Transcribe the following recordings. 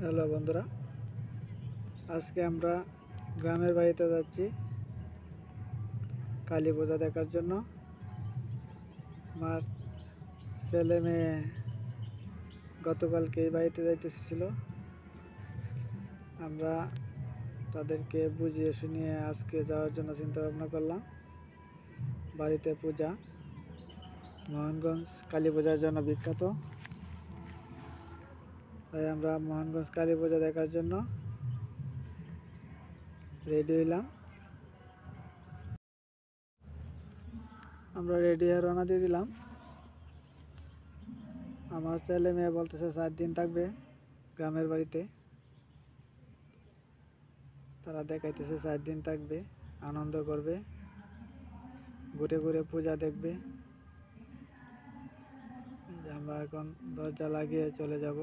Hello বন্ধুরা, আজকে আমরা গ্রামের বাড়িতে যাচ্ছি কালী পূজা দেখার জন্য। আমার ছেলে মেয়ে গতকালকে এই বাড়িতে যাইতেছিল। আমরা তাদেরকে বুঝিয়ে শুনিয়ে আজকে যাওয়ার জন্য চিন্তা ভাবনা করলাম। বাড়িতে পূজা, মোহনগঞ্জ কালী পূজার জন্য বিখ্যাত, তাই আমরা মোহনগঞ্জ কালী পূজা দেখার জন্য রেডি হইলাম। আমরা রেডি হয়ে রওনা দিয়ে দিলাম। আমার ছেলে মেয়ে বলতেছে 4 দিন থাকবে গ্রামের বাড়িতে। তারা দেখাইতেছে 4 দিন থাকবে, আনন্দ করবে, ঘুরে ঘুরে পূজা দেখবে। আমরা এখন দরজা লাগিয়ে চলে যাব,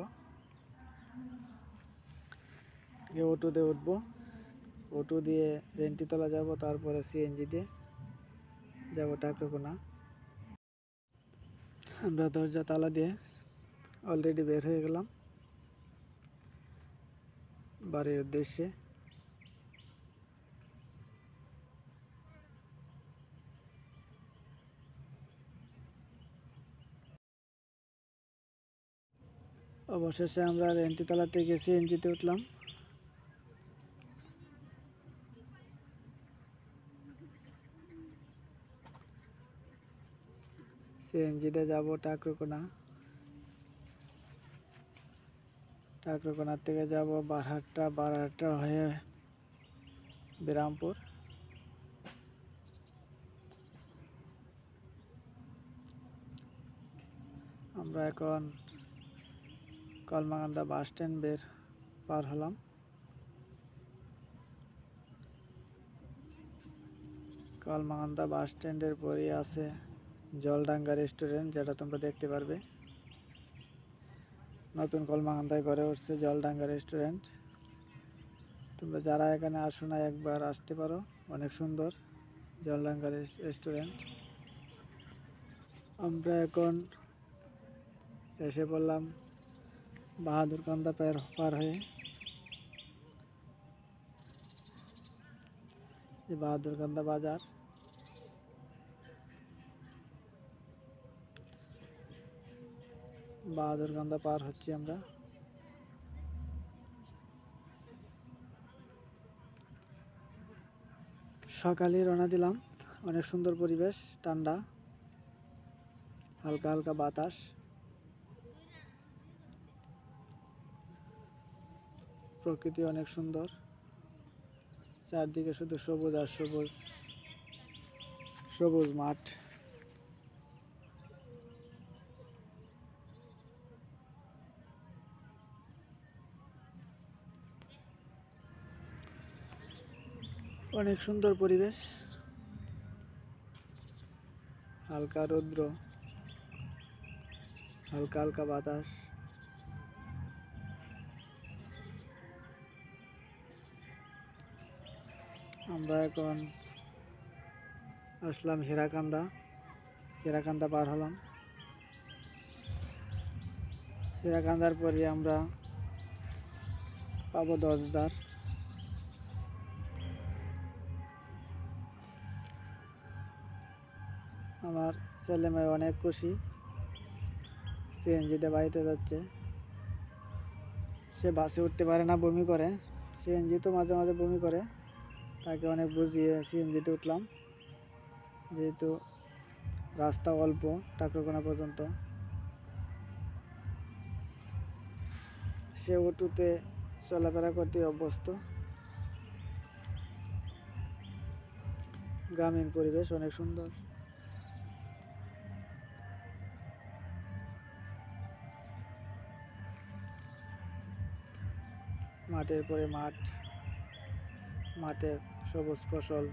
অটোতে উঠবো, অটো দিয়ে রেন্টিতলা যাব, তারপরে সিএনজি দিয়ে যাব টাকরকোনা। আমরা দরজা তালা দিয়ে অলরেডি বের হয়ে গেলাম বাড়ির উদ্দেশ্যে। অবশেষে আমরা রেন্টিতলা থেকে সিএনজিতে উঠলাম। সিএনজিতে যাব টাকরকোনা, টাকরকোনা থেকে যাব বারহাট্টা, বারহাট্টা হয়ে বিরামপুর। আমরা এখন কলমাকান্দা বাস স্ট্যান্ড পার হলাম। কলমাকান্দা বাস স্ট্যান্ডের পরে আছে জলডাঙ্গা রেস্টুরেন্ট, যেটা তোমরা দেখতে পারবে। নতুন কলমাকান্দায় গড়ে উঠছে জলডাঙ্গা রেস্টুরেন্ট। তোমরা যারা এখানে আসো না, একবার আসতে পারো, অনেক সুন্দর জলডাঙ্গা রেস্টুরেন্ট। আমরা এখন এসে পড়লাম বাহাদুরকান্দা পার হয়ে। বাহাদুরকান্দা বাজার, বাহাদুরকান্দা পার হচ্ছি আমরা। সকালে রওনা দিলাম, অনেক সুন্দর পরিবেশ, ঠান্ডা, হালকা হালকা বাতাস। প্রকৃতি অনেক সুন্দর, চারদিকে শুধু সবুজ আর সবুজ, সবুজ মাঠ। অনেক সুন্দর পরিবেশ, হালকা রৌদ্র, হালকা হালকা বাতাস। আমরা এখন আসলাম হীরাকান্দা, হীরাকান্দা পার হলাম। হীরাকান্দার পরে আমরা পাবো দশদার। আমার ছেলে মেয়ে অনেক খুশি, সিএনজিতে বাড়িতে যাচ্ছে। সে বাসে উঠতে পারে না, বমি করে। সিএনজি তো মাঝে মাঝে বমি করে, তাকে অনেক বুঝিয়ে সিএনজিতে উঠলাম, যেহেতু রাস্তা অল্প টাকরকোনা পর্যন্ত। সে অটোতে চলাফেরা করতে অভ্যস্ত। গ্রামীণ পরিবেশ অনেক সুন্দর। মাঠের পরে মাঠ, মাঠে সবুজ ফসল।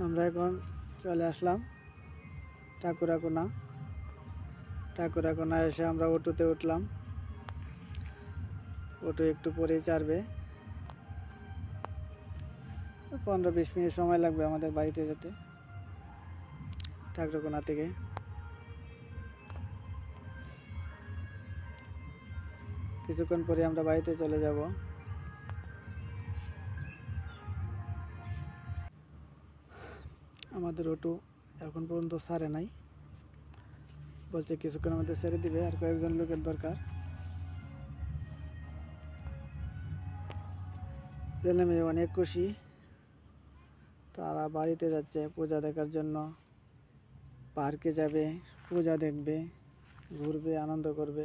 আমরা এখন চলে আসলাম ঠাকুরাকোনা। ঠাকুরাকোনা এসে আমরা অটোতে উঠলাম। অটো একটু পরেই ছাড়বে। 15-20 মিনিট সময় লাগবে আমাদের বাড়িতে যেতে ঠাকুরকোনা থেকে। কিছুক্ষণ পরে আমরা বাড়িতে চলে যাব। আমাদের অটো এখন পর্যন্ত ছাড়ে নাই, বলছে কিছুক্ষণের মধ্যে ছেড়ে দিবে, আর কয়েকজন লোকের দরকার। ছেলে মেয়ে অনেক খুশি, তারা বাড়িতে যাচ্ছে পূজা দেখার জন্য। পার্কে যাবে, পূজা দেখবে, ঘুরবে, আনন্দ করবে।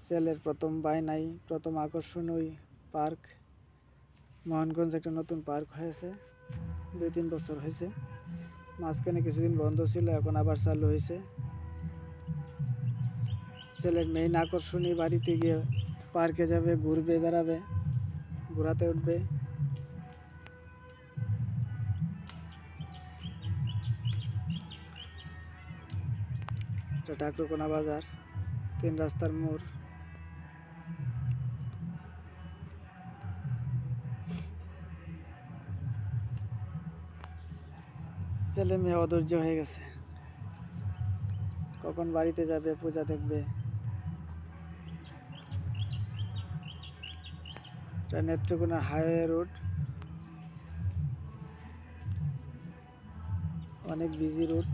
ছেলের প্রথম বায়নাই, প্রথম আকর্ষণ ওই পার্ক। মোহনগঞ্জ একটা নতুন পার্ক হয়েছে, 2-3 বছর হয়েছে। মাঝখানে কিছুদিন বন্ধ ছিল, এখন আবার চালু হয়েছে। ছেলের মেইন আকর্ষণই বাড়িতে গিয়ে পার্কে যাবে, ঘুরবে, বেড়াবে, ঘোরাতে উঠবে। এটা ঠাকুরকোনা বাজার, 3 রাস্তার মোড়। ছেলে মেয়ে অধৈর্য হয়ে গেছে, কখন বাড়িতে যাবে, পূজা দেখবে। এটা নেত্রকোনা হাইওয়ে রোড, অনেক বিজি রোড।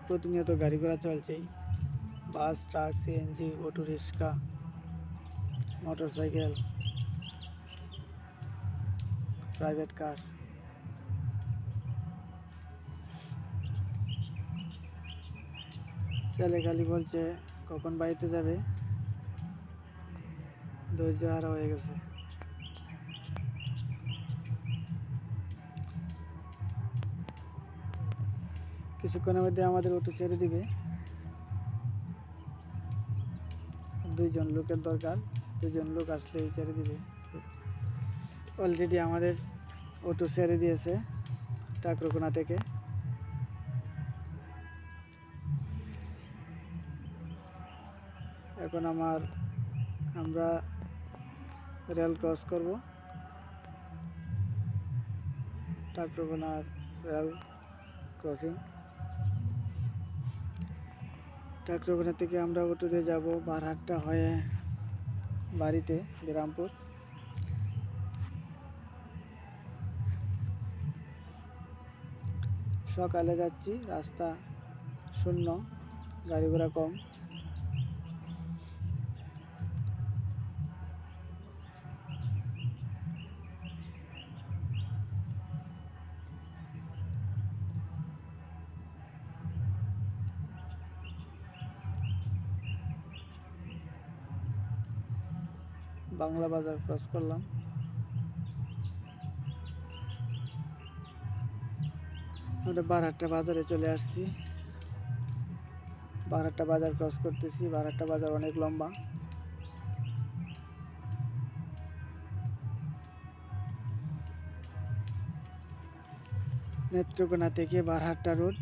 প্রতিনিয়ত গাড়ি ঘোড়া চলছেই, bus, truck, CNG, auto rickshaw, motorcycle, private car. ছেলে খালি বলছে কখন বাড়িতে যাবে, ধৈর্য হারা হয়ে গেছে। কিছুক্ষণের মধ্যে আমাদের অটো ছেড়ে দিবে। 2 জন লোকের দরকার, 2 জন লোক আসলেই ছেড়ে দিবে। অলরেডি আমাদের অটো ছেড়ে দিয়েছে ঠাকুরকোনা থেকে। এখন আমরা রেল ক্রস করব, ঠাকুরকোনার রেল ক্রসিং। ঠাকুরকোনা থেকে আমরা অটোতে যাব বারহাট্টা হয়ে বাড়িতে, বিরামপুর। সকালে যাচ্ছি, রাস্তা শূন্য, গাড়ি ঘোড়া কম। বাংলা বাজার ক্রস করলাম। আমরা বারহাট্টা বাজারে চলে আসছি। বারহাট্টা বাজার ক্রস করতেছি। বারহাট্টা বাজার অনেক লম্বা। নেত্রকোনা থেকে বারহাট্টা রোড।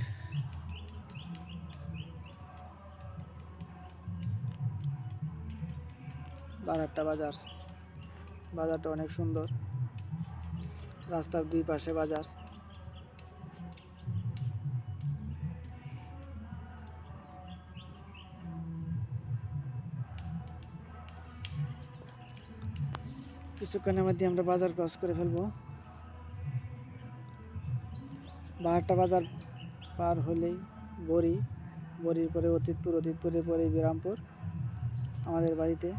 বারহাট্টা বাজার, বাজারটা অনেক সুন্দর, রাস্তার 2 পাশে বাজার। কিছুক্ষণের মধ্যে আমরা বাজার ক্রস করে ফেলবো। বারহাট্টা বাজার পার হলেই বড়ি, বড়ির পরে অতীতপুর, অতীতপুরের পরে বিরামপুর আমাদের বাড়িতে।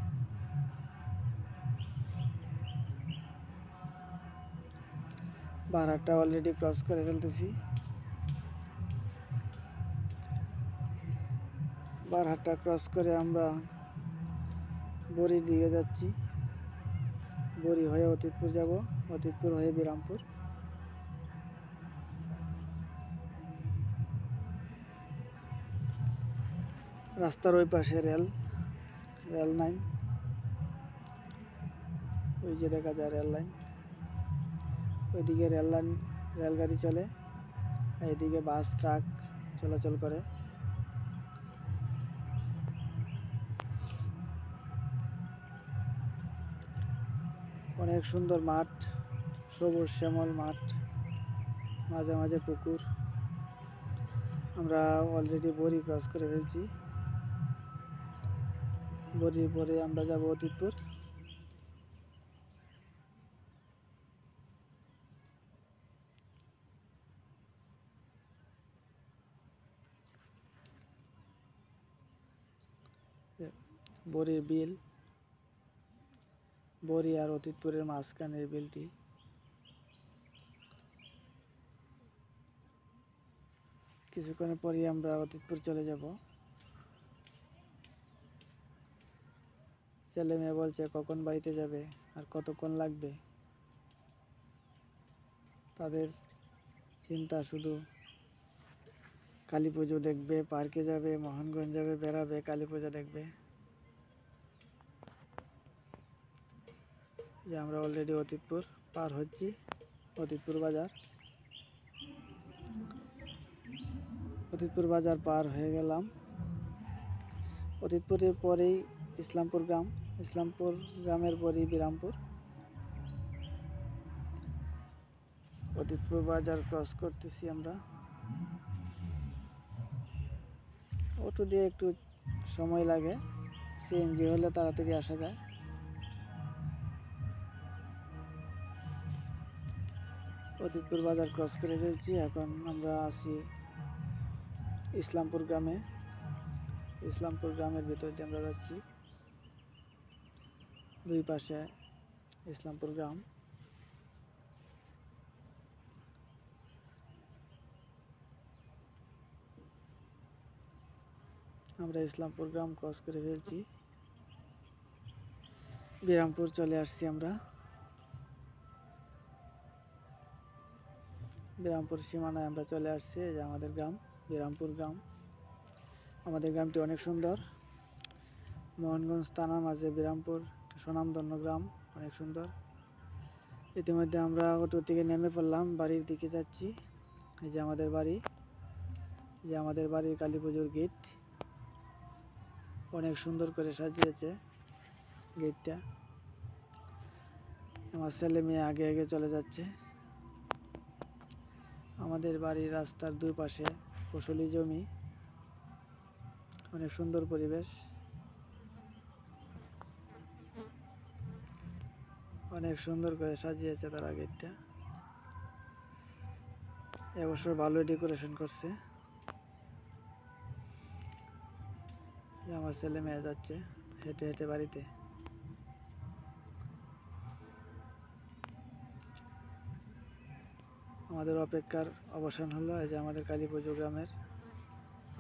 বারহাট্টা অলরেডি ক্রস করে ফেলতেছি। বারহাট্টা ক্রস করে আমরা বড়ির দিকে যাচ্ছি। বড়ি হয়ে অতীতপুর যাব, অতীতপুর হয়ে বিরামপুর। রাস্তার ওই পাশে রেল লাইন, ওই যে দেখা যায় রেল লাইন। ওইদিকে রেলগাড়ি চলে, এইদিকে বাস, ট্রাক চলাচল করে। অনেক সুন্দর মাঠ, সবুজ শ্যামল মাঠ, মাঝে মাঝে পুকুর। আমরা অলরেডি বড়ি ক্রস করে ফেলছি। বড়ির পরে আমরা যাব অতীতপুর। বড়ির বিল, বড়ি আর অতীতপুরের মাঝখানের বিলটি। কিছুক্ষণের পরেই আমরা অতীতপুর চলে যাব। ছেলে মেয়ে বলছে কখন বাড়িতে যাবে আর কতক্ষণ লাগবে। তাদের চিন্তা শুধু কালী পুজো দেখবে, পার্কে যাবে, মোহনগঞ্জ যাবে, বেড়াবে, কালী পূজা দেখবে। যে আমরা অলরেডি অতীতপুর পার হচ্ছি, অতীতপুর বাজার। অতীতপুর বাজার পার হয়ে গেলাম। অতীতপুরের পরেই ইসলামপুর গ্রাম, ইসলামপুর গ্রামের পরেই বিরামপুর। অতীতপুর বাজার ক্রস করতেছি আমরা। অটো দিয়ে একটু সময় লাগে, সিএনজি হলে তাড়াতাড়ি আসা যায়। অতীতপুর বাজার ক্রস করে ফেলছি। এখন আমরা আছি ইসলামপুর গ্রামে। ইসলামপুর গ্রামের ভিতর দিয়ে আমরা যাচ্ছি। দুই পাশে ইসলামপুর গ্রাম। আমরা ইসলামপুর গ্রাম ক্রস করে ফেলছি। বিরামপুর চলে আসছি আমরা। বিরামপুর সীমানায় আমরা চলে আসছি। এই যে আমাদের গ্রাম, বিরামপুর গ্রাম। আমাদের গ্রামটি অনেক সুন্দর। মোহনগঞ্জ থানার মাঝে বিরামপুর স্বনামধন্য গ্রাম, অনেক সুন্দর। ইতিমধ্যে আমরা অটো থেকে নেমে পড়লাম, বাড়ির দিকে যাচ্ছি। এই যে আমাদের বাড়ি, যে আমাদের বাড়ির কালী পুজোর গেট। অনেক সুন্দর করে সাজিয়েছে গেটটা। আমার ছেলে মেয়ে আগে আগে চলে যাচ্ছে। আমাদের বাড়ির রাস্তার দুই পাশে ফসলি জমি, অনেক সুন্দর পরিবেশ। অনেক সুন্দর করে সাজিয়েছে তারা গেটটা। এবছর ভালো ডেকোরেশন করছে। আমার ছেলে মেয়ে যাচ্ছে হেঁটে হেঁটে বাড়িতে। আমাদের অপেক্ষার অবসান হলো। এই যে আমাদের কালী পুজো গ্রামের,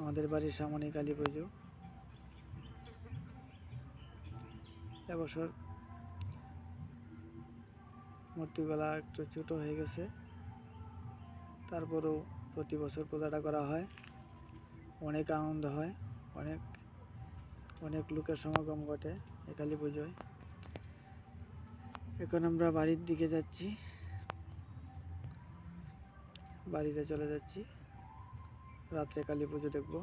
আমাদের বাড়ির সামনে কালী পুজো। এবছর মূর্তিগুলা একটু ছোট হয়ে গেছে, তারপরেও প্রতি বছর পূজাটা করা হয়। অনেক আনন্দ হয়, অনেক অনেক লোকের সমাগম ঘটে এই কালী পুজোয়। এখন আমরা বাড়ির দিকে যাচ্ছি, বাড়িতে চলে যাচ্ছি। রাত্রে কালী পুজো দেখব।